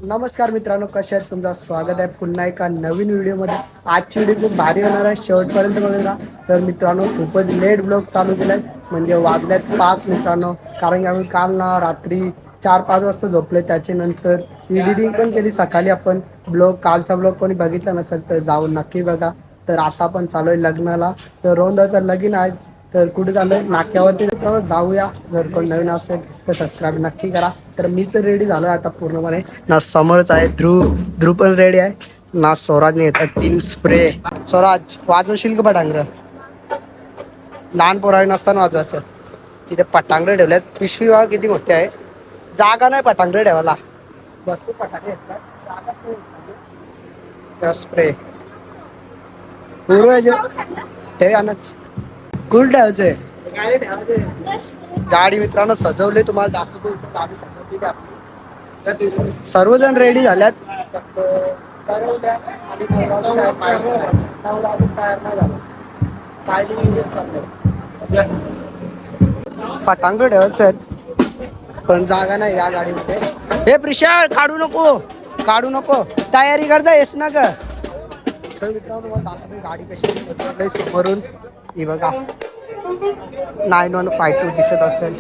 नमस्कार मित्रांनो, कसे आहेत? तुमचं स्वागत आहे पुन्हा एका नवीन व्हिडिओमध्ये। आजची व्हिडिओ खूप भारी होणार आहे, शेवटपर्यंत बघा। तर मित्रांनो, खूपच लेट ब्लॉग चालू केलाय, म्हणजे वाजल्यात 5 मित्रांनो। कारण की आम्ही काल ना रात्री 4-5 वाजता झोपले, त्याच्यानंतर एडिटिंग पण केली सकाळी। आपण ब्लॉग, कालचा ब्लॉग कोणी बघितला नसेल तर जाऊन नक्की बघा। तर आता आपण चालू आहे लग्नाला, तर रोंदाचं लगीन आहे। तर कुठे चाललोय? नाक्यावरती जाऊया। जर कोण नवीन असेल तर सबस्क्राईब नक्की करा। तर मी तर रेडी झालोय आता पूर्णपणे। ना समोरच आहे ध्रुव पण रेडी आहे, ना स्वराजने येतात 3 स्प्रे। स्वराज, वाजवशील का पटांगरं? लहान पोरावी नसताना वाजवायचं। तिथे पटांगरे ठेवल्यात, पिशवी बघा किती मोठी आहे। जागा नाही पटांगरे ठेवायला, भरपूर पटांगरे येतात, जागा नाही। स्प्रे ठेव आणच, कुल ठेवायचंय गाडी। मित्रांनो सजवले, तुम्हाला दाखवतो। इथे गाडी सजवलेली आपली, सर्वजण रेडी झाल्यात। आणि नवरा अजून तयार नाही झाला, काय चाललंय। पटांगण ठेवायचं आहेत पण जागा नाही या गाडीमध्ये। हे प्रिशा, काढू नको, तयारी करता येस ना ग। तर मित्रांनो, तुम्हाला दाखवतो गाडी कशी समोरून। ही बघा 9152 दिसत असेल।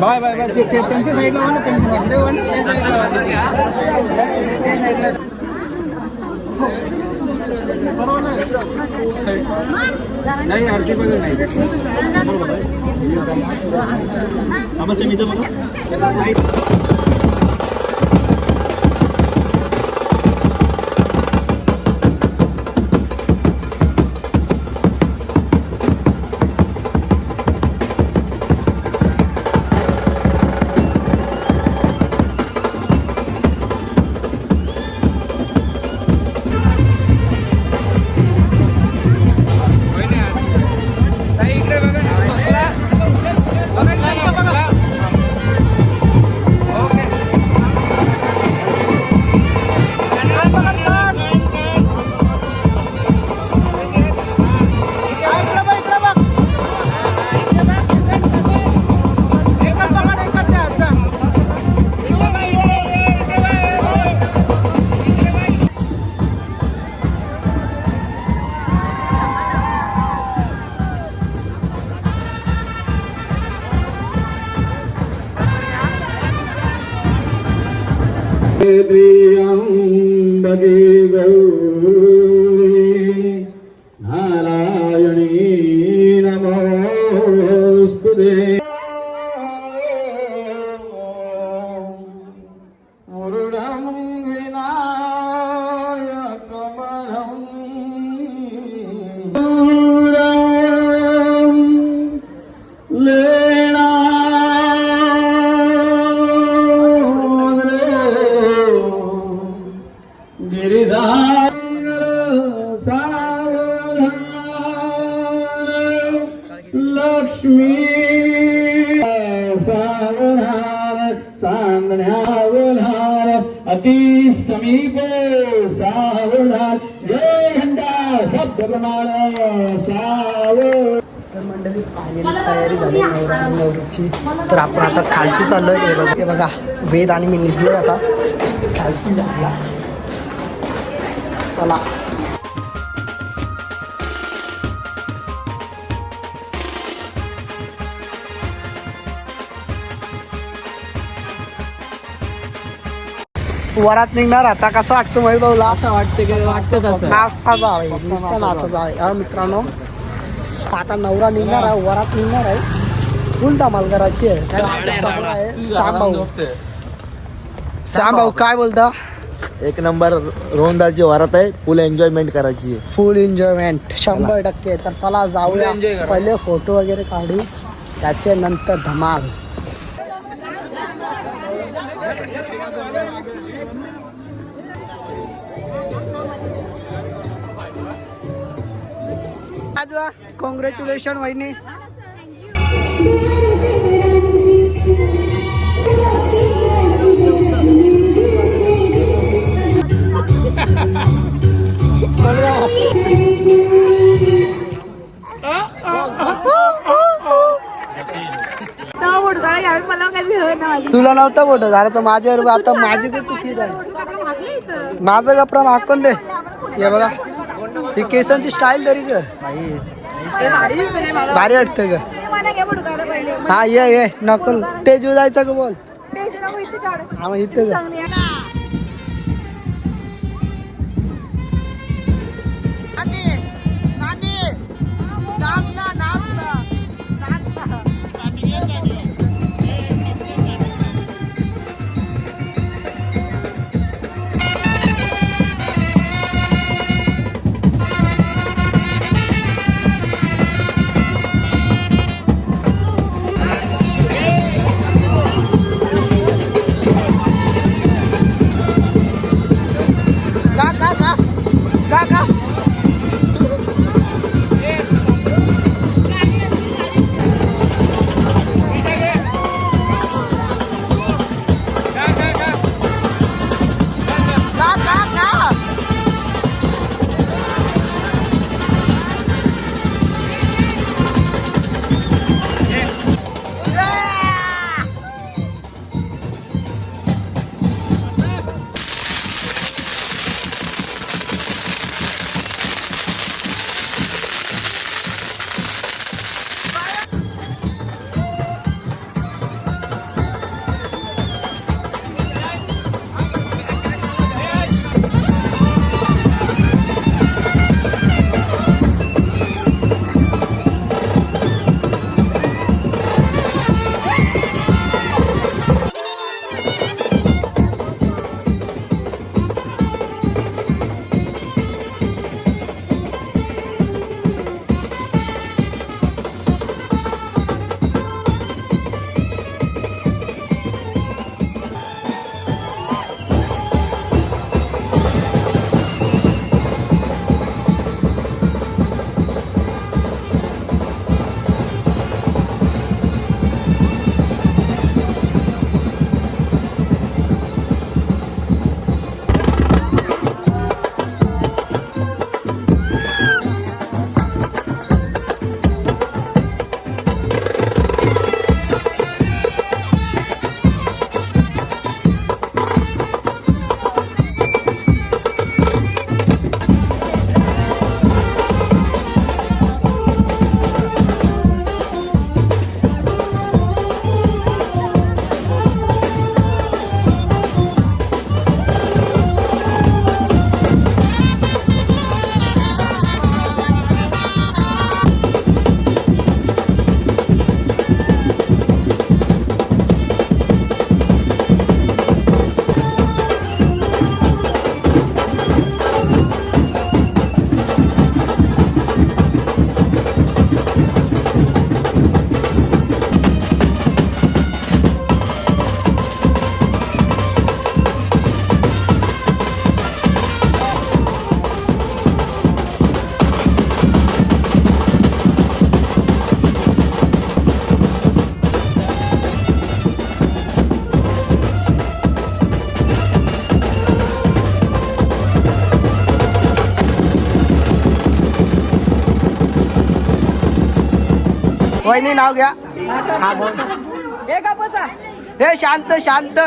बाय बाय बाय, त्यांच्या साईडला वाला, त्यांच्या नाही आरती बघा नाही त्र्यंबके गौरी नारायणी नमोस्तुते मुरुडं गिरिधार सावधान लक्ष्मी सावधान चांदण्यावधान अति समीपे सावधान जय घंटा शब्द प्रमाण सावधान. तर मंडळी फायनली तयारी झाली नवरा आणि नवरीची. तर आपण आता खालती चाललोय. हे बघा वेद आणि मी निघलोय आता खालती जायला. चला वरात निघणार आता. कसं वाटतं माहिती तुला? असं वाटतं की वाटतं तसं. नाचता जावे नुसतं नाचत जावे. हा मित्रांनो आता नवरा निघणार आहे, वरात निघणार आहे. फुल धमाल करायची आहे. काय सगळं आहे. श्याम भाऊ काय बोलता? एक नंबर रोंदाची वरात आहे. फुल एन्जॉयमेंट करायची आहे. फुल एन्जॉयमेंट 100%. तर चला जाऊया. enjoy करा. पहिले फोटो वगैरे काढू त्याच्या नंतर धमाल. कॉंग्रॅच्युलेशन वहिनी. तुला नव्हता फोटो झाला तर माझ्यावर आता माझी काही चुकी नाही. माझं कपडा हाकून दे. हे बघा ही केसांची स्टाईल तरी ग भारी वाटतं ग. हा ये नकल तेजू जायचं का बोल. हा मग इथं ग. वहिनी नाव घ्या. हा बोल. हे शांत शांत.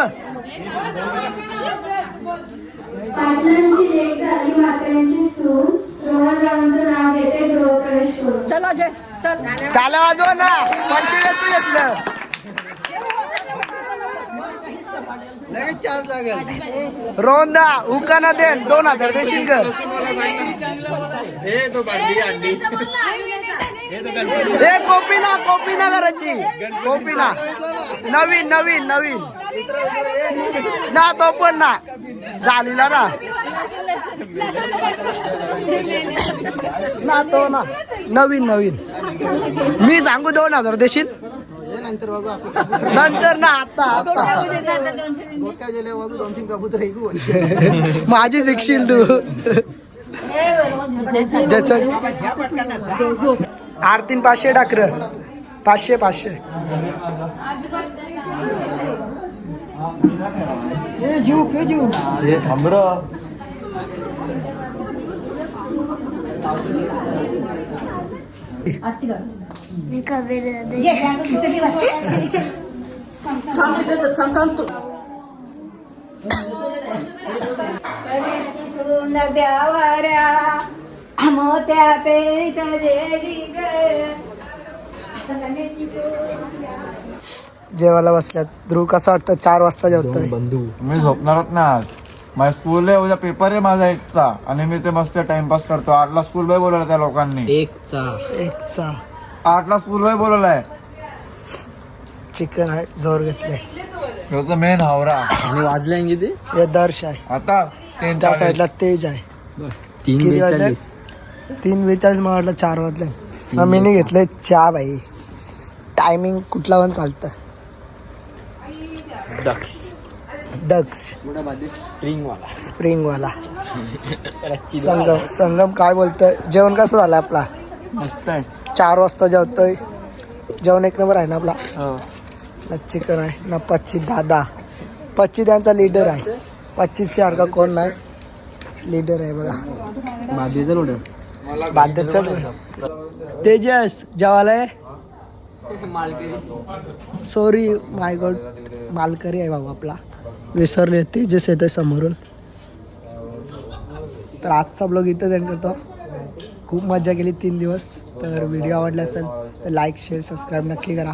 पाटलांची लेक झाली माकडांची सून रोहनरावांचं नाव घेते गृहप्रवेश करून. चला जय चल. काला वाजवा ना. पंचवीस घेतलं. लगेच चार्ज लागेल. रोंदा उकाना दे 2000 देशील का? हे कॉपी ना करायची. कॉपी ना नवीन नवीन नवीन ना तो पण ना झालेला ना तो ना नवीन नवीन. मी सांगू 2000 देशील नंतर ना आता माझी शिकशील तू. आरतीन 500 टाकर 500 500. जीव सुंदर द्यावऱ्या मोत्या पेट जेली जेवायला बसल्यात. ध्रुव कसं वाटतं 4 वाजता जेवतोय. मी झोपणारच ना आज. माझ्या स्कूल आहे उद्या पेपर आहे माझा 1चा आणि मी ते मस्त टाइमपास करतो. 8ला स्कूल बाय बोलवलं त्या लोकांनी. एकचा 8ला स्कूल बाय बोलवलाय. चिकन आहे जोर घेतलंय. मेन हावरा आणि वाजले किती? हे दर्श आहे. आता त्या साईडला तेज आहे. 3:42. 3:42 मला वाटलं 4 वाजले. मी नाही घेतलंय चहा भाई. टायमिंग कुठला पण चालतं. दक्ष स्प्रिंग वाला. संगम काय बोलतोय. जेवण कसं झालं आपला? मस्त आहे. 4 वाजता जेवतोय. जेवण 1 नंबर आहे ना आपला. ना चिकन आहे ना. 25 दादा 25 त्यांचा लीडर आहे. 25 सारखा कोण नाही. लीडर आहे बघा. बाध्यच तेजस जेवायला. सॉरी माय गॉड मालकरी आहे भाऊ आपला. विसरले. तेजस येतोय समोरून. तर आजचा ब्लॉग इथं एंड करतो. खूप मजा केली 3 दिवस. तर व्हिडिओ आवडला असेल तर लाईक शेअर सबस्क्राईब नक्की करा.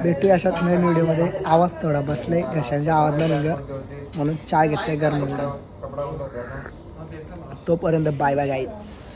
भेटूया अशाच नवीन व्हिडिओमध्ये. आवाज थोडा बसलाय घशांच्या आवाज नाही निघ म्हणून चाय घेतलाय गरम गरम. तोपर्यंत बाय बाय गाईज.